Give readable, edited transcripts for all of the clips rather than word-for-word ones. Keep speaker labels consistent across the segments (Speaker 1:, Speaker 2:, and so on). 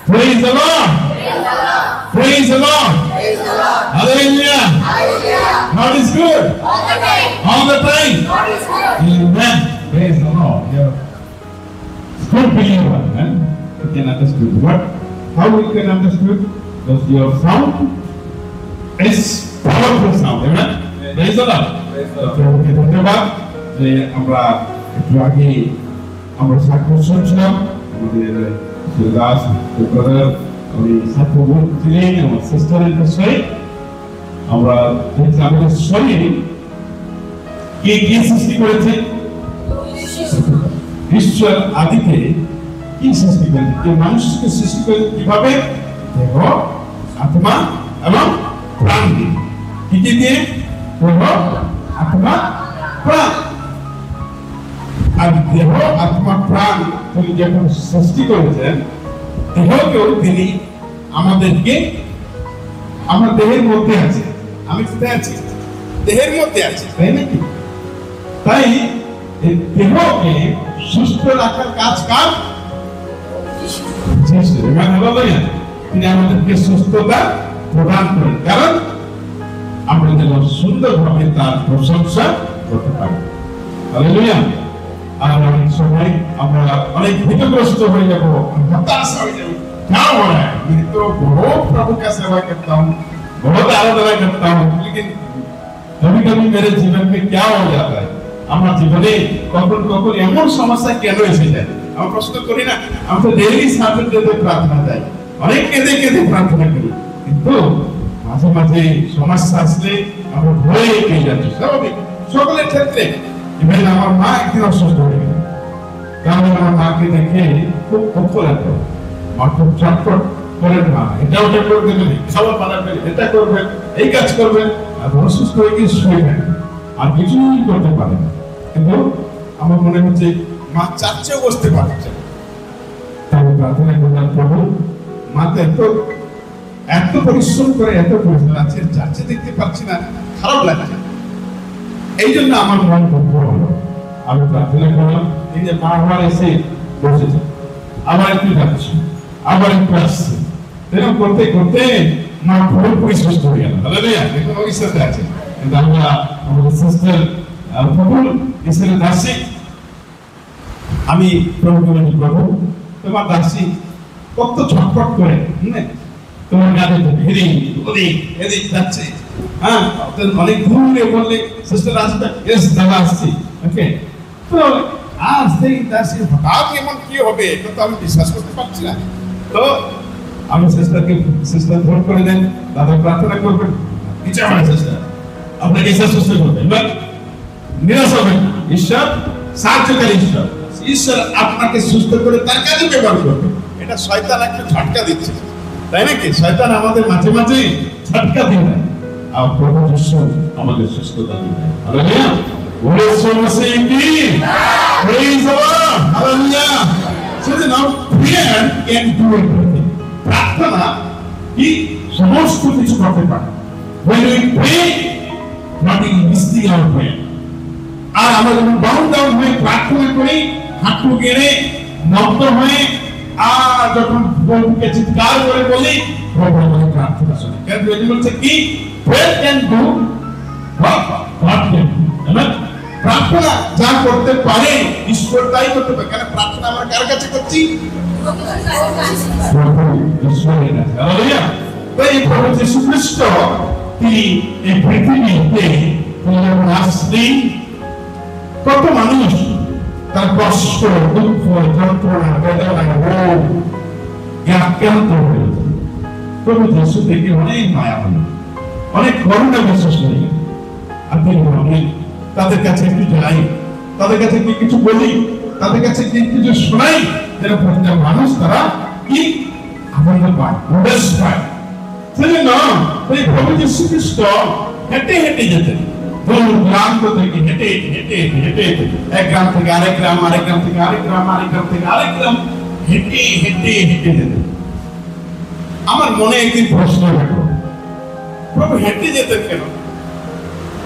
Speaker 1: Praise the Lord. Praise the Lord. Hallelujah. God is good. All the time. Amen. Praise the Lord. Good believer. You can understand. What? How we can understand? Because your sound is powerful sound. Amen. Praise the Lord. ধন্যবাদ যে আমরা একটু আগে আমরা সাক্ষ্য শুনছিলাম আমাদের Das brother উনি সাক্ষ্য বলছিলেন আমার সিস্টারের বিষয়ে আমরা দেখছি আমাদের শরীর কে কে সৃষ্টি করেছে ঈশ্বর আদিতে কি সৃষ্টি করেছে যে মানুষকে সৃষ্টি করেছে কিভাবে দেহ আত্মা এবং প্রাণ দিয়ে কি কি দিয়ে দেহ আত্মা প্রাণ আর দেহ আত্মা প্রাণ তিনি যখন সৃষ্টি করেছেন দেহকেও তিনি আমাদেরকে আমার দেহের মধ্যে আছে আমি কোথায় আছি দেহের মধ্যে আছি তাই নাকি তাই এই দেহকে সুস্থ রাখার কাজ কার তিনি আমাদেরকে সুস্থতা প্রদান করেন কারণ আমরা যেন সুন্দরভাবে তার প্রশংসা করতে পারি হালেলুয়া আর অনেক সময় আমরা অনেক ভীতগ্রস্ত হয়ে যাব হতাশ হয়ে যাব क्या हो रहा है मैं तो बहुत प्रभु का सेवा करता हूँ बहुत आराधना करता हूँ लेकिन कभी-कभी मेरे जीवन में क्या हो जाता है আমার জীবনে কখন কখন এমন সমস্যা কেন এসে যায় আমরা প্রশ্ন করি না আমরা তো ডেইলি সার্ভিসে প্রার্থনা চাই অনেক কেঁদে কেঁদে প্রার্থনা করি কিন্তু মাঝে মাঝে সমস্যা আসলে আমরা ভয়ে পেয়ে যাচ্ছি স্বাভাবিক সকলের ক্ষেত্রে ইভেন আমার মা একদিন অসুস্থ হয়ে গেল কারণ আমার মাকে দেখে খুব দুঃখ লাগতো মা খুব চটপট করেন মা এটা ওটা করে দেবেন খাবার বানাবেন এটা করবেন এই কাজ করবেন আর অসুস্থ হয়ে গিয়ে শুয়ে থাকেন আর কিছুই করতে পারে না কিন্তু আমার মনে হচ্ছে মা চাচ্ছেও বসতে পারছে তাহলে প্রার্থনা করলাম প্রভু মা তো এত পরিশ্রম করে এত পরিশ্রম আছে চাচ্ছে দেখতে পাচ্ছি না খারাপ লাগছে এই জন্য আমার মন খুব হলো আমি প্রার্থনা করলাম এই যে মা আমার এসে বসেছে আবার একটু যাচ্ছে আবার একটু আসছে এরকম করতে করতে মা পুরোপুরি সুস্থ হয়ে গেল হালেলুয়া দেখুন ওই সাথে আছে কিন্তু আমরা আমাদের সিস্টার প্রভু ঈশ্বর দাসী আমি প্রভুকে বলি প্রভু তোমার দাসী কত ছটফট করে তোমার কাছে এদিক ওদিক এদিক যাচ্ছে হ্যাঁ অনেক দূরে বললে সিস্টার আসবে এস দাদা আসছি ওকে তো আসতেই দাসী হঠাৎ এমন কি হবে এটা তো আমি বিশ্বাস করতে পারছি না তো আমি সিস্টার ফোন করে দেন দাদা প্রার্থনা করবেন কিছু আমার সিস্টার আপনাকে ঈশ্বর সুস্থ করবেন এবার নিরাশ হবেন ঈশ্বর সাহায্যকারী ঈশ্বর ঈশ্বর আপনাকে সুস্থ করে তার কাজে ব্যবহার করবে এটা শয়তান একটা ঝটকা দিচ্ছে তাই নাকি শয়তান আমাদের মাঝে মাঝে ঝটকা দিয়ে দেয় আর প্রভু যিশু আমাদের সুস্থতা দিয়ে দেয় হালেলুয়া বলে সমস্যা কি praise the Lord hallelujah so now prayer can do everything প্রার্থনা কি সমস্ত কিছু করতে পারে when we pray nothing is missing our prayer আর আমরা যখন বাউন্ড ডাউন হয়ে প্রার্থনা করি হাঁটু গেড়ে নত হয়ে আর যখন প্রভুকে চিৎকার করে বলি প্রভু আমাদের প্রার্থনা শুনে কেন এটি বলছে কি prayer can do what God can do amen প্রার্থনা যা করতে পারে ঈশ্বর তাই করতে পারে কারণ প্রার্থনা আমরা কার কাছে করছি প্রভু ঈশ্বরের কাছে হালেলুয়া তাই প্রভু যীশু খ্রিস্ট তিনি এই পৃথিবীতে যখন আসলেন কত মানুষ তার কষ্ট দুঃখ যন্ত্রণা বেদনা রোগ আক্রান্ত হয়েছে প্রভু যীশু থেকে অনেক মায়া হল অনেক করুণা বিশেষ হয়ে গেল আর তিনি বললেন তাদের কাছে একটু যাই তাদের কাছে কিছু বলি তাদের কাছে কিছু শোনাই যেন প্রতিটা মানুষ তারা কি আনন্দ পায় উল্লাস পায় সেজন্য ওই প্রভু যীশু খ্রিস্ট হেঁটে হেঁটে যেতেন দূর গ্রাম থেকে হেঁটে হেঁটে হেঁটে এক গ্রাম থেকে আরেক গ্রাম আরেক গ্রাম থেকে আরেক গ্রাম আরেক গ্রাম থেকে আরেক গ্রাম হেঁটে হেঁটে হেঁটে যেতেন আমার মনে একদিন প্রশ্ন হলো প্রভু হেঁটে যেতেন কেন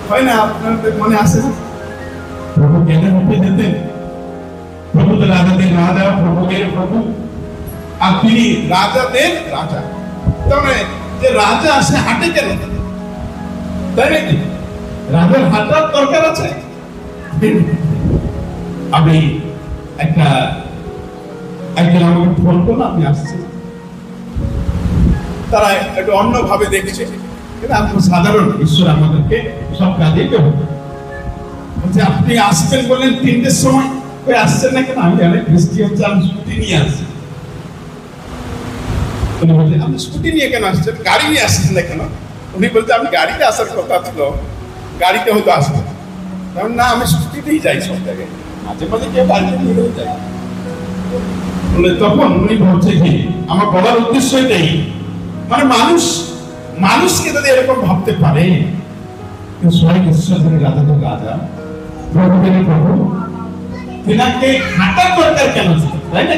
Speaker 1: হয় না আপনাদের মনে আসে না প্রভু কেন হেঁটে যেতেন প্রভু তো রাজাদের রাজা প্রভুদের প্রভু আর তিনি রাজাদের রাজা। তার মানে যে রাজা আসে হাটে কেন, তাই নাকি? রাজার হাঁটার দরকার আছে? আমি একজন আমাকে ফোন করলো, আমি আসছি। তারা একটু অন্যভাবে দেখছে, কিন্তু আপনি সাধারণ, ঈশ্বর আমাদেরকে সব কাজে বলছে আপনি আসবেন বললেন 3টের সময়, আসছেন না কেন? আমি অনেক বৃষ্টি হচ্ছে, আমি ছুটি নিয়ে আসছি। উনি বলছে আপনি স্কুটি নিয়ে কেন আসছেন, গাড়ি নিয়ে আসছেন না কেন? উনি বলছে আমি গাড়িতে আসার কথা ছিল, গাড়িতে হয়তো আসবো না, আমি স্কুটিতেই যাই সব জায়গায়, মাঝে মাঝে কেউ গাড়িতে নিয়ে যাই। তখন উনি বলছে কি, আমার বলার উদ্দেশ্য এটাই, মানে মানুষকে যদি এরকম ভাবতে পারে, স্বয়ং ঈশ্বর রাজাদের রাজা, প্রভুদের প্রভু, তিনাকে হাঁটার দরকার কেন ছিল, তাই না?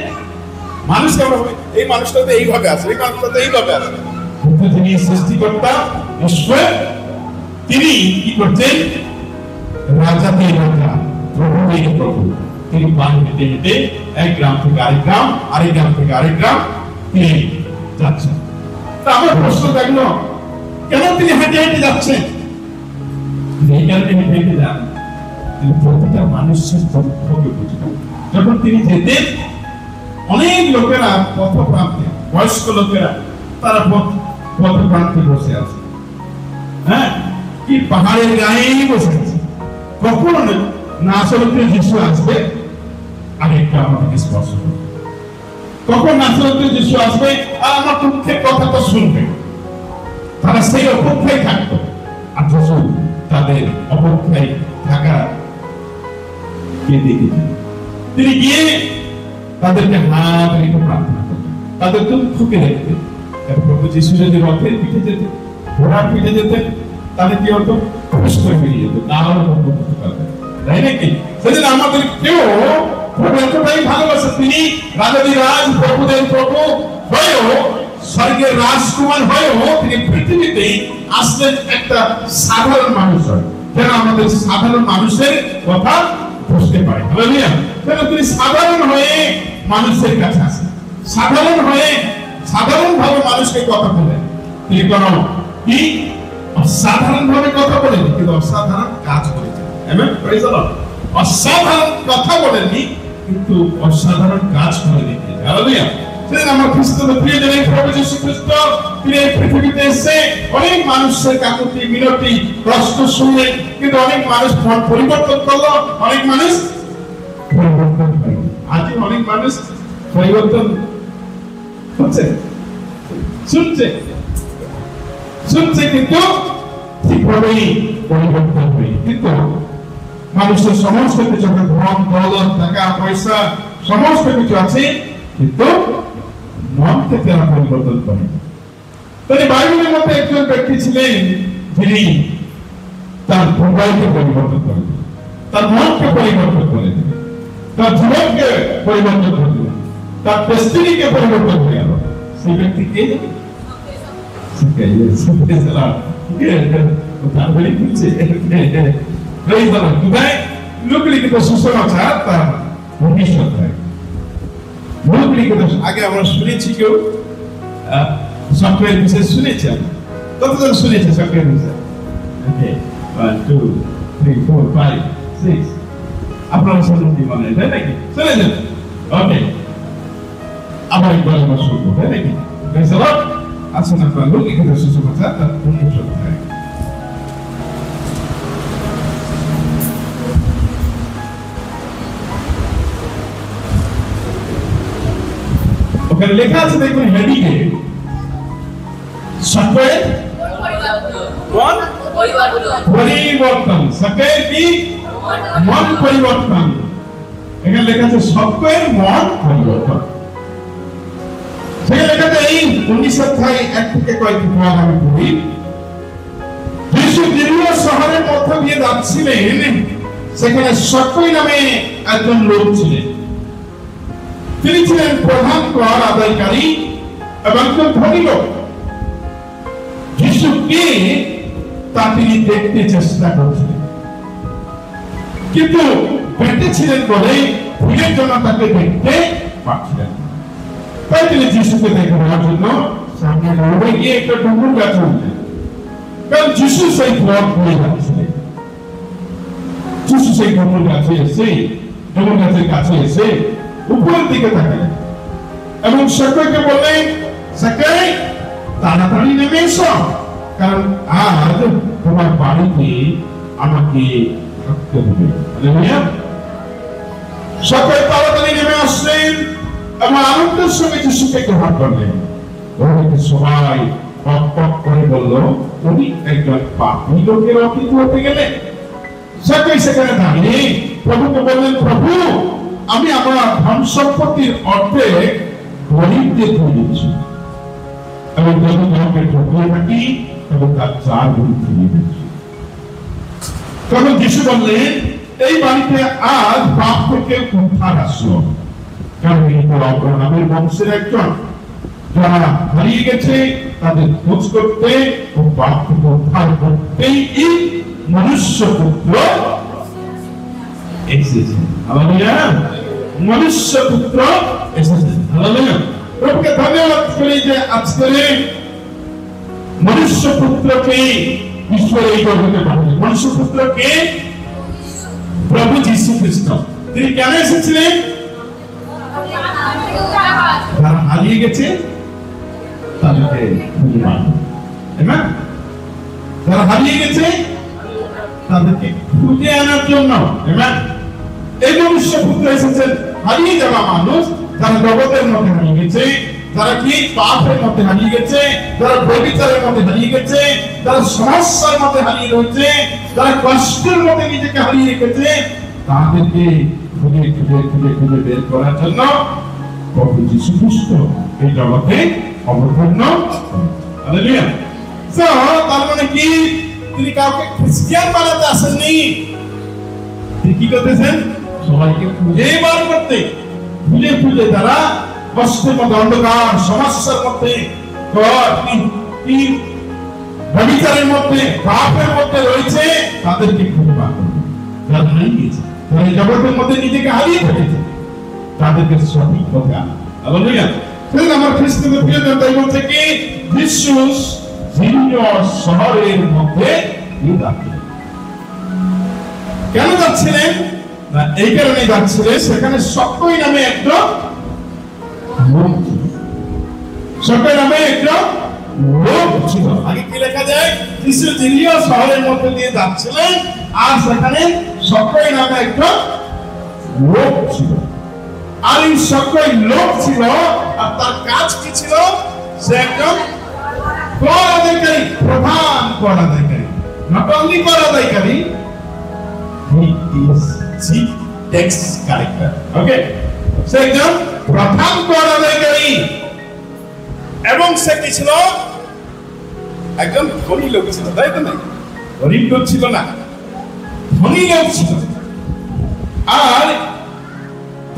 Speaker 1: মানুষ কেমন হবে, এই মানুষটা তো এইভাবে আসে, এই মানুষটা তো এইভাবে আসে, কিন্তু তিনি সৃষ্টিকর্তা ঈশ্বর, তিনি কি করছেন? রাজাদের রাজা, প্রভুদের প্রভু, তিনি পান হেঁটে হেঁটে এক গ্রাম থেকে আরেক গ্রাম, আরেক গ্রাম থেকে আরেক গ্রাম তিনি যাচ্ছেন। তা আমার প্রশ্ন থাকলো, কেন তিনি হেঁটে হেঁটে যাচ্ছেন? এই কারণে হেঁটে হেঁটে যান, তিনি প্রতিটা মানুষের দুঃখকে বুঝবেন। যখন তিনি যেতেন, অনেক লোকেরা পথপ্রান্তে, বয়স্ক লোকেরা, তারা পথপ্রান্তে বসে আছে, হ্যাঁ, কি পাহাড়ের গায়েই বসে আছে। কখন নাসরতে যিশু আসবে আর একটু আমাদেরকে স্পর্শ করবে, কখন নাসরতে যিশু আসবে আর আমার দুঃখের কথাটা শুনবে, তারা সেই অপেক্ষায় থাকতো। আর যিশু তাদের অপেক্ষায় থাকা তিনি গিয়ে তাদেরকে হাত রেখে প্রার্থনা করতেন, তাদের দুঃখকে দেখতেন। প্রভু যিশু যদি রথের পিঠে যেতেন, ঘোড়ার পিঠে যেতেন, তাহলে কি হতো? খুশ করে বেরিয়ে যেত, তাহলে করতে পারতেন, তাই নাকি? সেদিন আমাদের কেউ প্রভু এতটাই ভালোবাসে, তিনি রাজাদিরাজ, প্রভুদের প্রভু হয়েও, স্বর্গের রাজকুমার হয়েও তিনি পৃথিবীতে আসলেন একটা সাধারণ মানুষ হয়, যেন আমাদের সাধারণ মানুষের কথা বুঝতে পারে। হালেলুয়া! যেন তিনি সাধারণ হয়ে মানুষের কাছে আসেন, সাধারণ হয়ে সাধারণভাবে মানুষকে কথা বলেন। তিনি কোনো কি অসাধারণ ভাবে কথা বলেন, কিন্তু অসাধারণ কাজ করেছেন। Amen, praise the Lord. অসাধারণ কথা বলেননি, কিন্তু অসাধারণ কাজ করে দেখিয়েছেন। হালেলুয়া! সেদিন আমার খ্রিস্টদের প্রিয়জন প্রভু যীশু খ্রিস্ট তিনি এই পৃথিবীতে এসে অনেক মানুষের কাকুতি মিনতি কষ্ট শুনলেন, কিন্তু অনেক মানুষ মন পরিবর্তন করলো, অনেক মানুষ পরিবর্তন হয়নি। আজ অনেক মানুষ পরিবর্তন হচ্ছে, শুনছে কিন্তু ঠিকভাবেই পরিবর্তন হয়নি। কিন্তু মানুষের সমস্ত কিছু, ধন দৌলত, টাকা পয়সা, সমস্ত কিছু আছে, কিন্তু মন থেকে তারা পরিবর্তন করে। তাহলে বাইবেলের মধ্যে একজন ব্যক্তি ছিলেন, যিনি তার মোবাইলকে পরিবর্তন করেন, তার মনকে পরিবর্তন করেন, তার জীবনকে পরিবর্তন করলেন, তার ডেস্টিনিকে পরিবর্তন করে গেল। সেই ব্যক্তিকে লোকলিখিত সুসমাচার তার ভবিষ্যৎ হয়। আগে আমরা শুনেছি, কেউ সফটওয়্যার বিষয়ে শুনেছি, কতজন শুনেছে সফটওয়্যার বিষয়ে? 1 2 3 4 5 6 আপনারা শুনেছি মনে হয়, তাই নাকি? শুনেছেন? ওকে, আবার একবার আমরা শুনবো, তাই নাকি? Praise the Lord. আসুন আপনারা লোকলিখিত সুসমাচার তার ভবিষ্যৎ হয়। ওখানে লেখা আছে, দেখুন হেডিংয়ে, সফটওয়্যার পরিবর্তন, সফটওয়্যার কি? মন পরিবর্তন। এখানে লেখা আছে সফটওয়্যার মন পরিবর্তন। সেখানে লেখা আছে এই 19 অধ্যায় 1 থেকে কয়েকটি পদ আমি পড়ি। যিশু দিরিয়া শহরের মধ্য দিয়ে যাচ্ছিলেন, সেখানে সক্কই নামে একজন লোক ছিলেন। তিনি ছিলেন প্রধান কর আদায়কারী এবং একজন ধনী লোক। যিশুকে তা তিনি দেখতে চেষ্টা করছিলেন, কিন্তু পেটে ছিলেন বলে ভিড়ের জন্য তাকে দেখতে পাচ্ছিলেন। তাই তিনি যিশুকে দেখে নেওয়ার জন্য সামনে রোডে গিয়ে একটা ডুমুর গাছ উঠলেন, কারণ যিশু সেই পথ হয়ে যাচ্ছিলেন। যিশু সেই ডুমুর গাছে এসে, ডুমুর গাছের কাছে এসে উপরের দিকে তাকালেন এবং সাকাইকে বললেন, সাকাই তাড়াতাড়ি নেমে এসো, কারণ আজ তোমার বাড়িতে আমাকে থাকতে হবে। হালেলুয়া। সাকাই তাড়াতাড়ি নেমে আসলেন এবং আনন্দের সঙ্গে যিশুকে গ্রহণ করলেন। ওখানে সবাই পক পক করে বলল, উনি একজন পাপী লোকের অতিথি হতে গেলেন। সাকাই সেখানে দাঁড়িয়ে প্রভুকে বললেন, প্রভু আমি আমার ধন সম্পত্তির অর্ধেক গরিবদের দিয়ে দিচ্ছি এবং যদি কাউকে ঠকিয়ে থাকি তবে তার 4 গুণ ফিরিয়ে দিচ্ছি। তখন যিশু বললেন, এই বাড়িতে আজ পাপ থেকে উদ্ধার আসলো, কারণ এই তো আব্রাহামের বংশের একজন, যারা হারিয়ে গেছে তাদের খোঁজ করতে ও পাপ থেকে উদ্ধার করতেই মনুষ্য পুত্র এসেছেন। হালেলুয়া। মনুষ্য পুত্র এসেছেন। হালেলুয়া। প্রভুকে ধন্যবাদ করি যে আজকে মনুষ্য পুত্রকে ঈশ্বর এই জগতে পাঠালেন। মনুষ্য পুত্রকে প্রভু যীশু খ্রিস্ট। তিনি কেন এসেছিলেন? যারা হারিয়ে গেছে তাদেরকে খুঁজে পান, যারা হারিয়ে গেছে তাদেরকে খুঁজে আনার জন্য। এই মনুষ্য পুত্র এসেছেন হারিয়ে যাওয়া মানুষ, যারা জগতের মধ্যে হারিয়ে গেছে, যারা কি পাপের মধ্যে হারিয়ে গেছে, যারা ব্যভিচারের মধ্যে হারিয়ে গেছে, যারা সমস্যার মধ্যে হারিয়ে রয়েছে, যারা কষ্টের মধ্যে নিজেকে হারিয়ে রেখেছে, তাদেরকে খুঁজে খুঁজে খুঁজে খুঁজে বের করার জন্য প্রভু যীশু খ্রিস্ট এই জগতে অবতীর্ণ। হালেলুয়া। তো তার মানে কি তিনি কাউকে খ্রিস্টিয়ান বানাতে আসেননি, তিনি কি করতেছেন? সবাইকে খুঁজে বার করতে, খুঁজে খুঁজে যারা কষ্টের মধ্যে, অন্ধকার সমস্যার মধ্যে, ব্যভিচারের মধ্যে, পাপের মধ্যে রয়েছে, তাদেরকে খুঁজে বার করতে। যারা হারিয়ে গেছে, যারা এই জগতের মধ্যে নিজেকে হারিয়ে ফেলেছে, তাদেরকে সঠিক পথে আনা। হালেলুয়া। আমার খ্রিস্টদের প্রিয় তাই বলছে কি, যিশু শহরের মধ্যে যাচ্ছিলেন। কেন যাচ্ছিলেন? না এই কারণে যাচ্ছিলেন, সেখানে সক্কই নামে একজন লোক ছিল। সক্কই নামে একজন লোক ছিল। আগে কি লেখা যায়? যিশু জিরিয় শহরের মধ্যে দিয়ে যাচ্ছিলেন আর সেখানে সক্কই নামে একজন লোক ছিল। আর এই সক্কই লোক ছিল আর তার কাজ কি ছিল? সে একজন কর আদায়কারী, প্রধান কর আদায়কারী। নট অনলি কর আদায়কারী, he is chief tax collector. Okay, সে একজন প্রধান কর আদায়কারী এবং সে কি ছিল? একজন ধনী লোক ছিল, তাই তো? না, গরিব লোক ছিল না, ধনী লোক ছিল। আর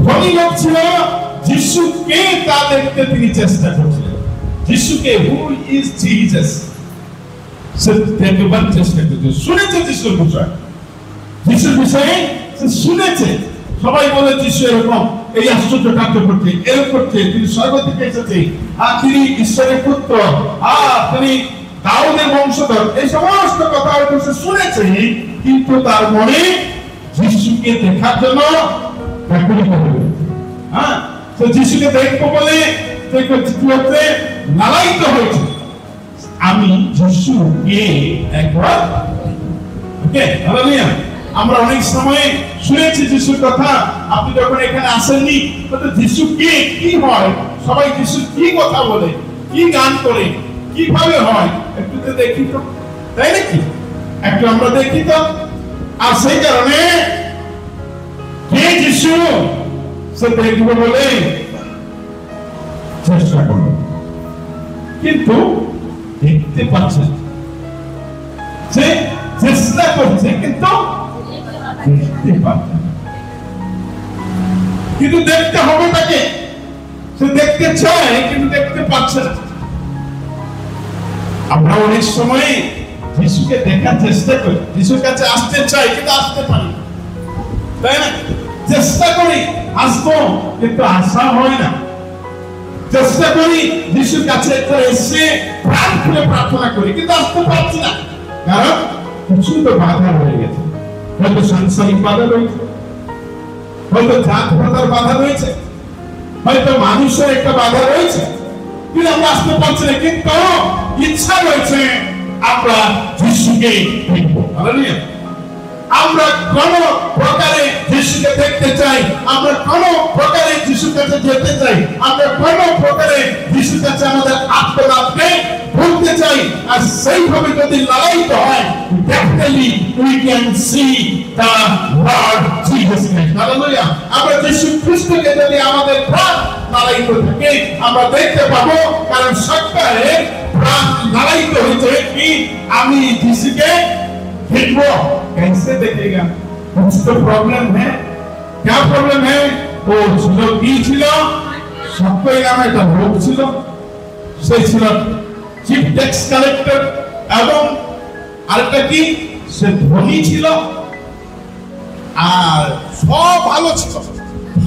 Speaker 1: ধনী লোক ছিল, যিশুকে তা দেখতে তিনি চেষ্টা করছিলেন। যিশুকে, হু ইজ জিসাস, সে দেখবার চেষ্টা করছে। শুনেছে যিশুর বিষয়, যিশুর বিষয়ে সে শুনেছে। সবাই বলে যিশু এরকম, এই আশ্চর্য কার্য করছে, এরকম করছে, তিনি স্বর্গ থেকে এসেছে, আর তিনি ঈশ্বরের পুত্র, আর তিনি দাউদের বংশধর। এই সমস্ত কথা হয়তো সে শুনেছে, কিন্তু তার মনে যিশুকে দেখার জন্য ব্যাকুলিত হয়ে গেছে। হ্যাঁ, সে যিশুকে দেখবো বলে লালায়িত হয়েছে। আমি যিশুকে একবার, ওকে, হালেলুয়া। আমরা অনেক সময় শুনেছি যিশুর কথা। আপনি যখন এখানে আসেননি, তো যিশু কে, কি হয়, সবাই যিশু কি কথা বলে, কি গান করে, কিভাবে হয়, একটু তো দেখি তো, তাই নাকি? একটু আমরা দেখি তো। আর সেই কারণে কে যিশু সে দেখবো বলে চেষ্টা করলো, কিন্তু দেখতে পাচ্ছে। সে চেষ্টা করছে কিন্তু দেখতে পাচ্ছে না। কিন্তু দেখতে হবে তাকে। সে দেখতে চায় কিন্তু দেখতে পাচ্ছে না। আমরা অনেক সময় যিশুকে দেখার চেষ্টা করি, যিশুর কাছে আসতে চাই কিন্তু আসতে পারি না, তাই না? চেষ্টা করি আসবো কিন্তু আসা হয় না। চেষ্টা করি যিশুর কাছে এসে প্রাণ খুলে প্রার্থনা করি, কিন্তু আসতে পারছি না, কারণ কিছু তো বাধা হয়ে গেছে। হয়তো সাংসারিক বাধা রয়েছে, হয়তো জাতপাতার বাধা রয়েছে, হয়তো মানুষের একটা বাধা রয়েছে, কিন্তু আমরা আসতে পারছি না। কিন্তু ইচ্ছা রয়েছে আমরা যিশুকে দেখবো। হালেলুয়া। আমরা কোন প্রকারে যিশুকে দেখতে চাই, আমরা কোন প্রকারে যিশুর কাছে যেতে চাই, আমরা কোন প্রকারে যিশুর কাছে আমাদের আত্মনাথকে বলতে চাই, আর সেইভাবে যদি লালায়িত হয়, definitely we can see the Lord Jesus Christ. Hallelujah. আমরা যিশু খ্রিস্টকে যদি আমাদের প্রাণ লালায়িত থাকে আমরা দেখতে পাবো, কারণ সত্যে প্রাণ লালায়িত হয়েছে কি আমি যিশুকে देखो। कैसे देखेगा? कुछ तो प्रॉब्लम है। क्या प्रॉब्लम है? वो ছিল কি ছিল? সত্যই নামে একটা লোক ছিল, সে ছিল চিফ ট্যাক্স কালেক্টর, এবং আরেকটা কি সে ধনী ছিল, আর সব ভালো ছিল,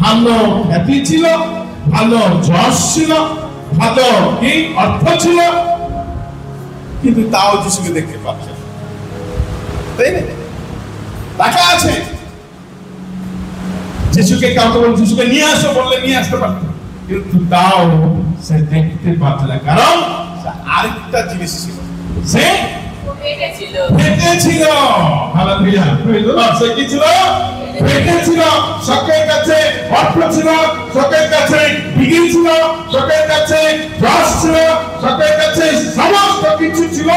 Speaker 1: ভালো খ্যাতি ছিল, ভালো যশ ছিল, ভালো কি অর্থ ছিল, কিন্তু তাও যিশুকে দেখতে পাচ্ছে না। তাই না? টাকা আছে, যিশুকে কাউকে বলে যিশুকে নিয়ে আসো বললে নিয়ে আসতে পারত, কিন্তু তাও সে দেখতে পাচ্ছে না, কারণ আরেকটা জিনিস ছিল, সে পেটে ছিল। হালেলুয়া। সে কি ছিল? পেটে ছিল। শখের কাছে অর্থ ছিল, শখের কাছে ডিগ্রি ছিল, শখের কাছে যশ ছিল, শখের কাছে সমস্ত কিছু ছিল,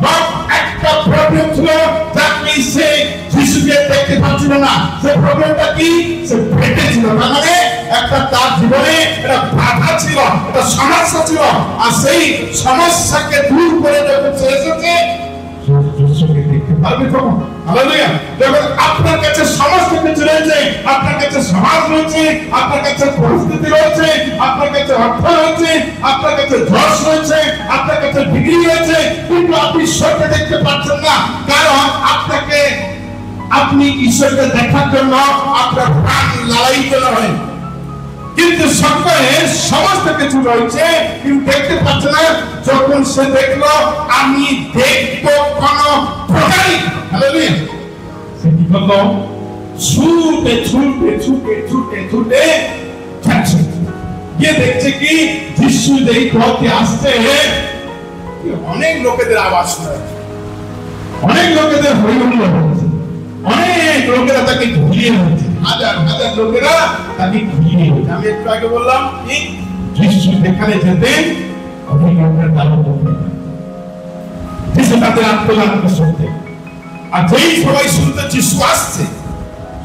Speaker 1: বাট একটা প্রবলেম ছিল, যাকে সে যিশুকে দেখতে পাচ্ছিল না। সে প্রবলেমটা কি? সে পেটে ছিল। তার মানে একটা তার জীবনে একটা বাধা ছিল, একটা সমস্যা ছিল, আর সেই সমস্যাকে দূর করে যখন সে এসেছে যিশুকে দেখতে পারবে তখন। হালেলুয়া। যখন আপনার কাছে সমস্ত কিছু রয়েছে, আপনার কাছে সমাজ রয়েছে, আপনার কাছে পরিস্থিতি রয়েছে, আপনার কাছে অর্থ রয়েছে, আপনার কাছে যশ রয়েছে, আপনার কাছে ডিগ্রি রয়েছে, কিন্তু আপনি ঈশ্বরকে দেখতে পাচ্ছেন না, কারণ আপনি ঈশ্বরকে দেখার জন্য আপনার প্রাণ লালায়িত হয়, কিন্তু সত্যে সমস্ত কিছু রয়েছে কিন্তু দেখতে পাচ্ছে না। যখন সে দেখলো আমি দেখবো কোন প্রকারই, হালেলুয়া, সে কি করলো? ছুটে ছুটে ছুটে ছুটে ছুটে যাচ্ছে, গিয়ে দেখছে কি যিশু যেই পথে আসছে অনেক লোকেদের আওয়াজ শোনা যাচ্ছে, অনেক লোকেদের হইহুল্লোড় হচ্ছে, অনেক লোকেরা তাকে ঘিরে হচ্ছে, হাজার হাজার লোকেরা তাকে ঘিরে হচ্ছে। আমি একটু আগে বললাম কি যিশু যেখানে যেতেন অনেক লোকের তারা যিশু তাদের আত্মনাথকে শুনতে, আর যেই সবাই শুনতে যিশু আসছে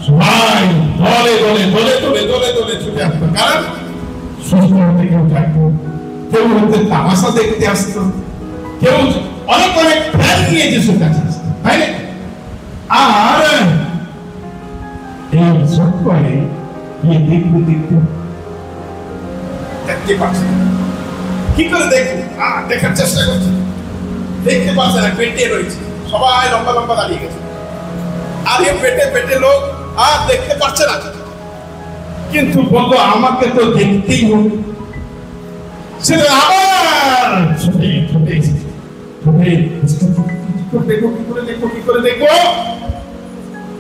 Speaker 1: সবাই দলে দলে দলে দলে দলে দলে ছুটে আসতো, কারণ সুস্থ হতে কেউ থাকতো, কেউ হতে তামাশা দেখতে আসতো, কেউ অনেক অনেক প্ল্যান নিয়ে যিশুর কাছে আসতো, তাই না? আর এই সত্যে গিয়ে দেখতে দেখতে দেখতে পাচ্ছে কি করে দেখবে, দেখার চেষ্টা করছে, দেখতে পাচ্ছে না, পেটে রয়েছে, সবাই লম্বা লম্বা দাঁড়িয়ে গেছে, আর এই পেটে পেটে লোক আর দেখতে পাচ্ছে না, কিন্তু বললো আমাকে তো দেখতেই হবে। সেটা আবার ছুটে ছুটে ছুটে দেখো কি করে দেখো কি করে দেখো,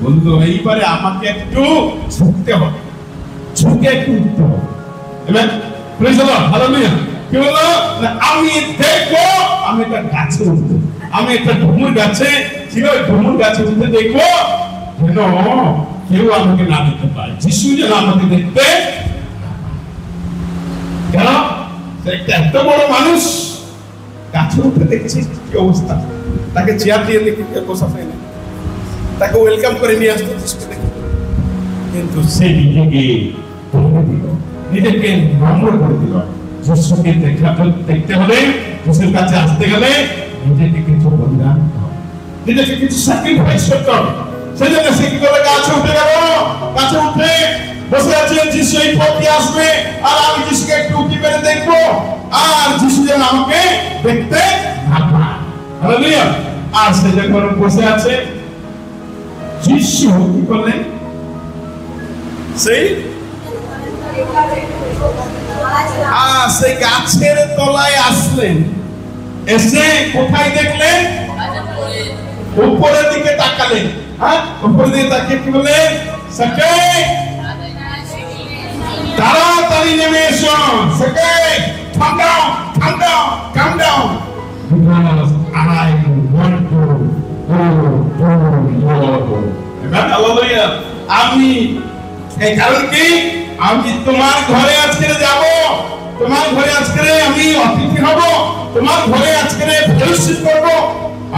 Speaker 1: বললো এইবারে আমাকে একটু ঝুঁকতে হবে, ঝুঁকে একটু উঠতে হবে। এবার প্রেজ দ্য লর্ড, হালেলুয়া। কি বললো? আমি দেখবো, আমি একটা গাছে উঠবো, আমি একটা ডুমুর গাছে ছিল, ডুমুর গাছে উঠতে দেখবো যেন কেউ আমাকে না দেখতে পায়, যিশু যেন আমাকে দেখতে, কেন একটা এত বড় মানুষ গাছে উঠতে দেখছি, কি অবস্থা, তাকে চেয়ার দিয়ে দেখি বসাতে না, তাকে ওয়েলকাম করে নিয়ে আসতো যিশুকে দেখে, কিন্তু সে নিজেকে নিজেকে নম্র করে দিল। যিশুকে দেখতে হলে, যিশুর কাছে আসতে গেলে নিজেকে কিছু বলিদান করতে হবে, নিজেকে কিছু স্যাক্রিফাইস করতে হবে। সেজন্য সে কি করে গাছে উঠে গেল, গাছে উঠে বসে আছে, যিশু এই পথে আসবে আর আমি যিশুকে একটু উঁকি মেরে দেখবো, আর যিশু যেন আমাকে দেখতে না পায়। হালেলুয়া। আর সে যখন বসে আছে, যিশু কি করলেন? সেই সেই গাছের তলায় আসলেন, এসে কোথায় দেখলেন? উপরের দিকে তাকালেন। হ্যাঁ, উপরের দিকে তাকিয়ে কি বললেন? সাকাই তাড়াতাড়ি নেমে এসো, সাকাই come down, come down, come down, because I want to go. Amen, hallelujah. আমি এই কারণ কি, আমি তোমার ঘরে আজকে যাব, তোমার ঘরে আজকে আমি অতিথি হব, তোমার ঘরে আজকে ফেলোশিপ করব।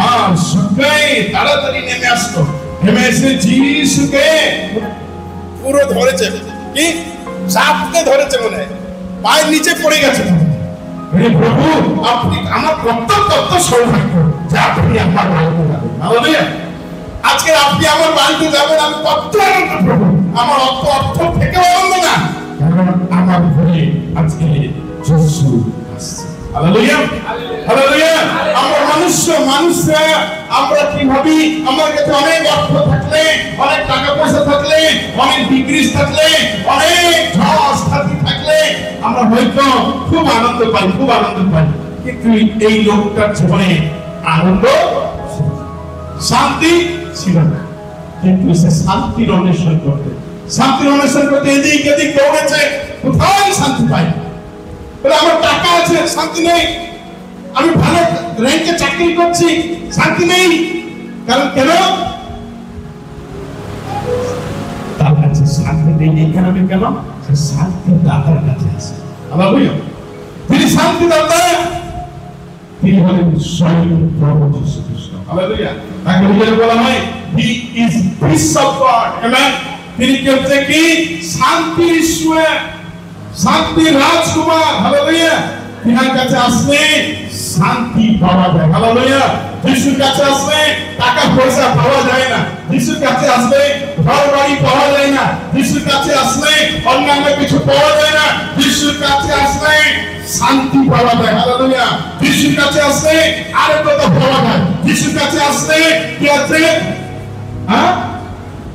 Speaker 1: আর সবাই তাড়াতাড়ি নেমে আসলো। নেমে এসে যিশুকে পুরো ধরেছে, কি চাপকে ধরেছে, মনে হয় পায়ের নিচে পড়ে গেছে। প্রভু, আপনি আমার কত সৌভাগ্য যে আপনি আমার বাড়িতে যাবেন। হালেলুয়া। আজকে আপনি আমার বাড়িতে যাবেন, আমি কত আনন্দ প্রভু। আমার অর্থ থেকে আনন্দ না, কারণ আমার ঘরে আজকে যিশু আসছে। Hallelujah, hallelujah. আমরা মানুষরা আমরা কি ভাবি, আমার কাছে অনেক অর্থ থাকলে, অনেক টাকা পয়সা থাকলে, অনেক ডিগ্রি থাকলে, অনেক ঝড় থাকলে আমরা হয়তো খুব আনন্দ পাই, খুব আনন্দ পাই। কিন্তু এই লোকটার জীবনে আনন্দ, শান্তি ছিল না। কিন্তু সে শান্তির অন্বেষণ করতে এদিক এদিক দৌড়েছে, কোথায় শান্তি পাই। আমার টাকা আছে, শান্তি নেই। আমি ভালো র্যাঙ্কে চাকরি করছি, শান্তি নেই। কারণ কেন? তার কাছে শান্তি নেই। এই কারণে কেন? সে শান্তি দাতার কাছে আছে। হালেলুয়া। তিনি শান্তি দাতা, তিনি হলেন স্বয়ং প্রভু যীশু খ্রিস্ট। হালেলুয়া। তাকে বলা হয় he is piece of god. Amen. তিনি হচ্ছে কি? শান্তির ঈশ্বর, শান্তির রাজকুমার। হালেলুয়া। তিনার কাছে আসলে শান্তি পাওয়া যায়। হালেলুয়া। যিশুর কাছে আসলে টাকা পয়সা পাওয়া যায় না, যিশুর কাছে আসলে ঘর বাড়ি পাওয়া যায় না, যিশুর কাছে আসলে অন্যান্য কিছু পাওয়া যায় না, যিশুর কাছে আসলে শান্তি পাওয়া যায়। হালেলুয়া। যিশুর কাছে আসলে আরোগ্যতা পাওয়া যায়। যিশুর কাছে আসলে কি আছে?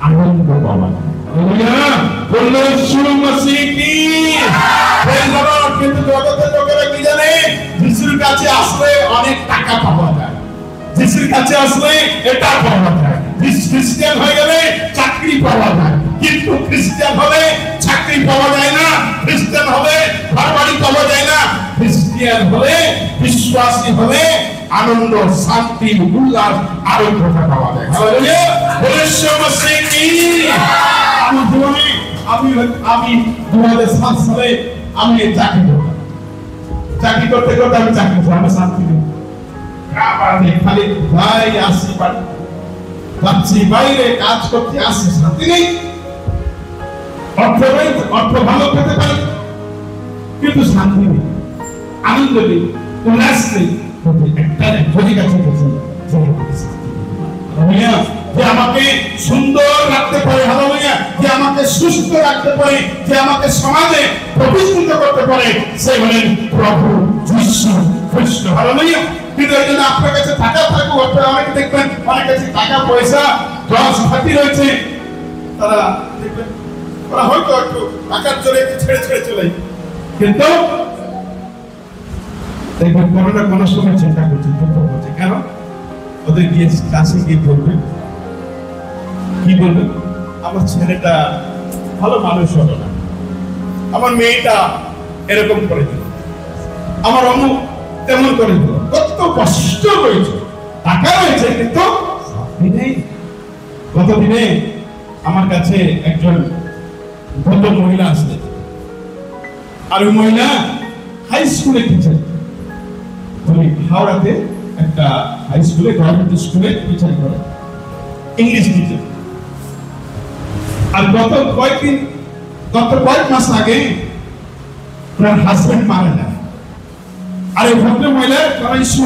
Speaker 1: আনন্দ পাওয়া যায়। হালেলুয়া। বললো যিশু মসিহ কি? কিন্তু জগতের লোকেরা কি জানে? যিশুর কাছে আসলে অনেক টাকা পাওয়া যায়, যিশুর কাছে আসলে এটা পাওয়া যায়, খ্রিস্টান হয়ে গেলে চাকরি পাওয়া যায়। কিন্তু খ্রিস্টান হলে চাকরি পাওয়া যায় না, খ্রিস্টান হলে ঘর বাড়ি পাওয়া যায় না। খ্রিস্টান হলে, বিশ্বাসী হলে আনন্দ, শান্তি, উল্লাস, আরোগ্যতা পাওয়া যায়। হালেলুয়া। যিশু মসিহ কি? আমার জীবনে আমি 2007 সালে আমি চাকরি করতে আমি চাকরি করতে আমি শান্তি নেই। খালি ভাই আসি যাচ্ছি, বাইরে কাজ করতে আসি, শান্তি নেই। অর্থ ভালো পেতে পারি, কিন্তু শান্তি নেই, আনন্দ নেই, উল্লাস নেই। একটা কাছে গেছে যে আমাকে সুন্দর রাখতে পারে। হালেলুয়া। যে আমাকে সুস্থ রাখতে পারে, যে আমাকে সমাজে প্রতিষ্ঠিত করতে পারে, সে হলেন প্রভু যীশু খ্রিস্ট। হালেলুয়া। কিন্তু এই জন্য আপনার কাছে টাকা থাকুক, আপনারা অনেকে দেখবেন অনেক কাছে টাকা পয়সা জলসাথী রয়েছে, তারা দেখবেন ওরা হয়তো একটু টাকার জোরে ছেড়ে চলে, কিন্তু দেখবেন কোনো না কোনো সময় চিন্তা করছে, কেন? ওদের গিয়ে কাছে গিয়ে বলবেন, কি বলবেন? আমার ছেলেটা ভালো মানুষ হলো না, আমার মেয়েটা এরকম করে দিল, আমার অমুক তেমন করে দিল। কত কষ্ট রয়েছে, টাকা রয়েছে, কিন্তু শান্তি নেই। গতদিনে আমার কাছে একজন ভদ্র মহিলা আসলেন, আর ওই মহিলা হাই স্কুলে টিচার। হাওড়াতে একটা হাই স্কুলে, গভর্নমেন্ট স্কুলে টিচার করে, ইংলিশ টিচার। আর গত কয়েক মাস আগে ওনার হাজবেন্ড মারা যায়। আর এই ভদ্র মহিলার কোনো ইস্যু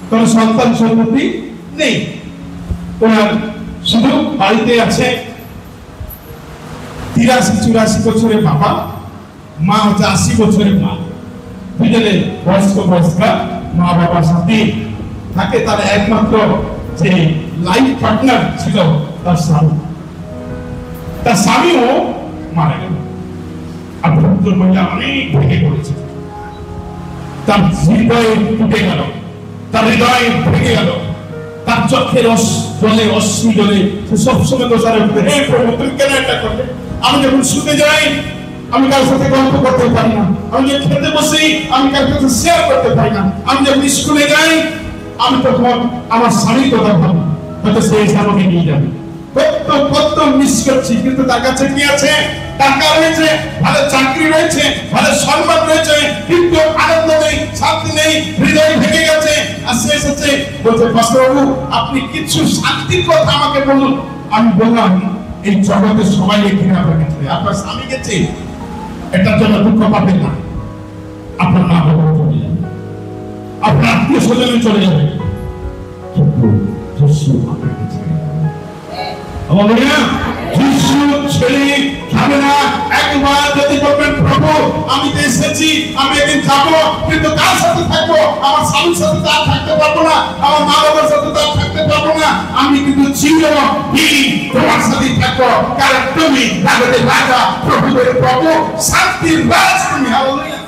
Speaker 1: কোনো সন্তান সন্ততি নেই। ওনার শুধু বাড়িতে আছে 83-84 বছরের বাবা, মা হচ্ছে 80 বছরের মা। দুজনে বয়স্কা মা বাবার সাথে থাকে। তার একমাত্র যে লাইফ পার্টনার ছিল তার স্বামী। তার স্বামীও মারা গেল। আর ভদ্র মহিলা অনেক ভেঙে পড়েছে, তার হৃদয় টুটে গেল, তার হৃদয় ভেঙে গেল, তার চোখের জলে অশ্রু জলে সে সবসময় দোষারে উঠবে, হে প্রভু তুমি কেন এটা করলে? আমি যখন শুতে যাই আমি কার সাথে গল্প করতে পারি না, আমি যখন খেতে বসি আমি কার সাথে শেয়ার করতে পারি না, আমি যখন স্কুলে যাই আমি তখন আমার স্বামীর কথা ভাবি, হয়তো সে আমাকে নিয়ে যাবে। কত মিস করছি, কিন্তু তার কাছে কি আছে? টাকা রয়েছে, ভালো চাকরি রয়েছে, ভালো সম্মান রয়েছে, কিন্তু আনন্দ নেই, শান্তি নেই, হৃদয় ভেঙে গেছে। আর সে এসেছে বলছে, পাস্টরবাবু আপনি কিছু শান্তির কথা আমাকে বলুন। আমি বললাম, এই জগতে সবাই এখানে আপনার গেছে, আপনার স্বামী গেছে, এটার জন্য দুঃখ পাবেন না। আপনার মা বাবা চলে যাবে, আপনার আত্মীয় স্বজনে চলে যাবে, কিন্তু যিশু আপনাকে ছেড়ে যাবে। যিশু ছেড়ে যাবে না। একবার যদি বলবেন, প্রভু আমি তো এসেছি, আমি একদিন যাবো, কিন্তু কার সাথে থাকবো? আমার স্বামীর সাথে তো আর থাকতে পারবো না, আমার মা বাবার সাথে তো আর থাকতে পারবো না, আমি কিন্তু চিরদিন তোমার সাথে থাকবো, কারণ তুমি জগতের রাজা, প্রভুদের প্রভু, শান্তির রাজ তুমি। হালেলুয়া।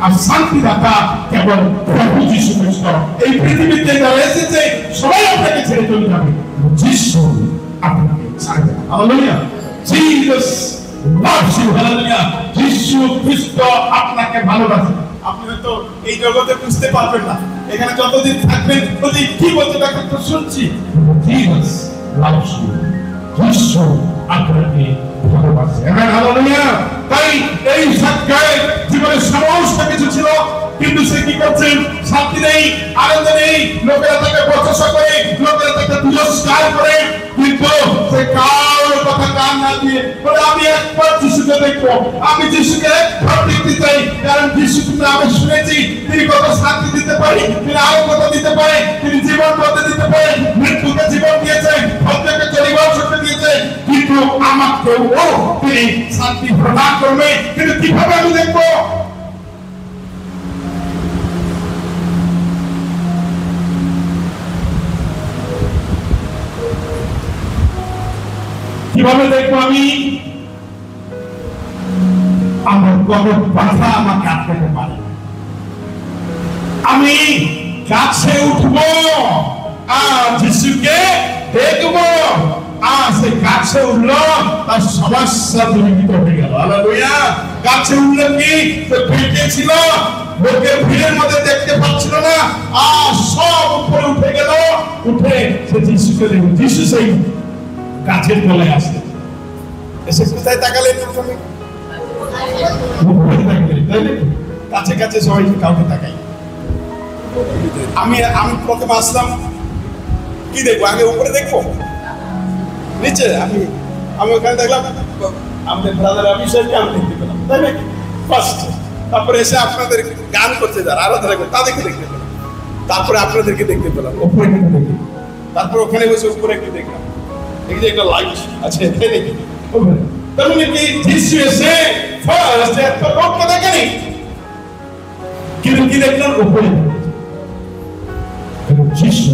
Speaker 1: আর শান্তিদাতা কেবল প্রভু যিশু খ্রিস্ট। এই পৃথিবীতে যারা এসেছে সবাই আপনাকে ছেড়ে চলে যাবে, যিশু আপনাকে ছাড়বে না। Hallelujah. Jesus loves you, hallelujah. যিশু খ্রিস্ট আপনাকে ভালোবাসে। আপনি হয়তো এই জগতে বুঝতে পারবেন না, এখানে যতদিন থাকবেন প্রতি কি বলতে থাকবেন তো শুনছি, জিসাস loves you, যিশু আপনাকে ভালোবাসে। Amen, hallelujah. তাই এই সাক্ষাৎ জীবনে সমস্ত কিছু ছিল, কিন্তু সে কি করছেন? শান্তি নেই, আনন্দ নেই, লোকেরা তাকে প্রশংসা করে, লোকেরা তাকে তিরস্কার করে, কিন্তু সে কারোর কথা কান না দিয়ে বলে, আমি একবার যিশুকে দেখবো, আমি যিশুকে একবার দেখতে চাই, কারণ যিশুকে আমি শুনেছি তিনি কত শান্তি দিতে পারে, তিনি আরো কত দিতে পারে, তিনি জীবন বদলে দিতে পারে, মৃত্যুকে জীবন দিয়েছেন, হত্যাকে চলিবার শক্তি দিয়েছেন, কিন্তু আমাকেও তিনি শান্তি প্রদান করবে। কিন্তু কিভাবে আমি দেখবো? কিভাবে দেখবো আমি? আমার কোনো বাধা আমাকে আটকাতে পারে। আমি গাছে উঠবো আর যিশুকে দেখবো, আর সে গাছে উঠলো তার সমস্যা দূরীভূত হয়ে গেল। হালেলুয়া। গাছে উঠলো কি? সে ভিড়ে ছিল, লোকের ভিড়ের মধ্যে দেখতে পাচ্ছিল না, আর সব উপরে উঠে গেল। উঠে সে যিশুকে দেখবে। যিশু সেই গাছের তলায় আসে, এসে কোথায় তাকালেন? কাছে কাছে সবাই কাউকে তাকাই। আমি প্রথমে আসলাম, কি দেখবো? আগে উপরে দেখবো, নিচে? আমি ওখানে দেখলাম আমাদের ব্রাদার অভিষেককে আমি দেখতে পেলাম, তাই নাকি? ফার্স্ট। তারপরে এসে আপনাদের গান করতে যারা আরাধনা করে তাদেরকে দেখতে পেলাম, তারপরে আপনাদেরকে দেখতে পেলাম উপরে একটু দেখি, তারপর ওখানে বসে উপরে একটু দেখলাম, এই যে একটা লাইট আছে, তাই নাকি? তার মানে কি যিশু এসে ফার্স্ট এত লোককে দেখেনি, কিন্তু কি দেখলাম? উপরে যিশু